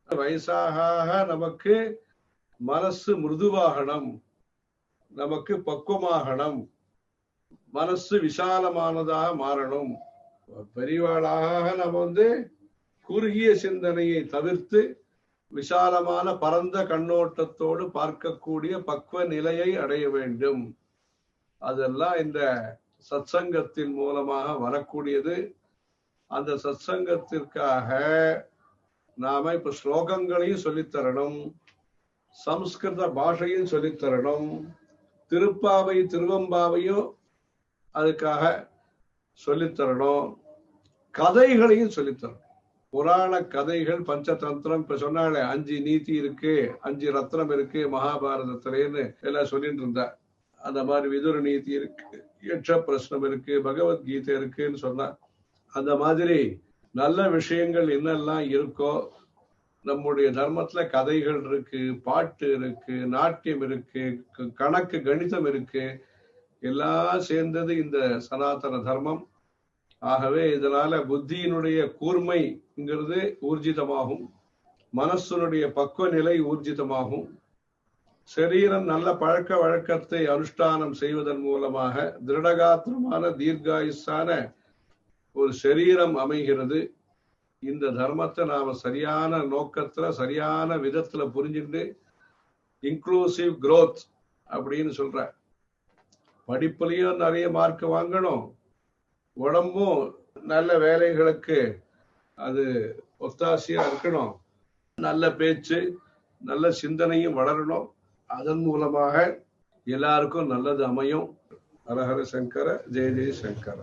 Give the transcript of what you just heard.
வயசாக நமக்கு மனசு மிருதுவாகணும், நமக்கு பக்குவமாகணும், மனசு விசாலமானதாக மாறணும். பெரியவாளாக நம்ம குறுகிய சிந்தனையை தவிர்த்து விசாலமான பரந்த கண்ணோட்டத்தோடு பார்க்கக்கூடிய பக்குவ நிலையை அடைய வேண்டும். அதெல்லாம் இந்த சத்சங்கத்தின் மூலமாக வரக்கூடியது. அந்த சத்சங்கத்திற்காக நாம இப்ப ஸ்லோகங்களையும் சொல்லித்தரணும், சம்ஸ்கிருத பாஷையும் சொல்லித்தரணும், திருப்பாவை திருவம்பாவையும் அதுக்காக சொல்லித்தரணும், கதைகளையும் சொல்லித்தரணும். புராண கதைகள், பஞ்சதந்திரம், இப்ப சொன்னாலே 5 நீதி இருக்கு, 5 ரத்னம் இருக்கு மகாபாரதத்திலேன்னு எல்லாம் சொல்லிட்டு இருந்தா. அந்த மாதிரி விதுர நீதி இருக்கு, யட்ச பிரஸ்னம் இருக்கு, பகவத்கீதை இருக்குன்னு சொன்னா. அந்த மாதிரி நல்ல விஷயங்கள் என்னெல்லாம் இருக்கோ, நம்முடைய தர்மத்துல கதைகள் இருக்கு, பாட்டு இருக்கு, நாட்டியம் இருக்கு, கணக்கு கணிதம் இருக்கு, எல்லாம் சேர்ந்தது இந்த சனாதன தர்மம். ஆகவே இதனால புத்தியினுடைய கூர்மைங்கிறது ஊர்ஜிதமாகும், மனசனுடைய பக்குவ நிலை ஊர்ஜிதமாகும், சரீரம் நல்ல பழக்க வழக்கத்தை அனுஷ்டானம் செய்வதன் மூலமாக திருடகாத்திரமான தீர்காயுசான ஒரு சரீரம் அமைகிறது. இந்த தர்மத்தை நாம சரியான நோக்கத்துல சரியான விதத்துல புரிஞ்சுட்டு இன்க்ளூசிவ் growth அப்படின்னு சொல்ற. படிப்புலயும் நிறைய மார்க் வாங்கணும், உடம்பும் நல்ல வேலைகளுக்கு அது ஒத்தாசையா இருக்கணும், நல்ல பேச்சு நல்ல சிந்தனையும் வளரணும். அதன் மூலமாக எல்லாருக்கும் நல்லது அமையும். ஹரஹர சங்கர, ஜெய ஜெய சங்கர.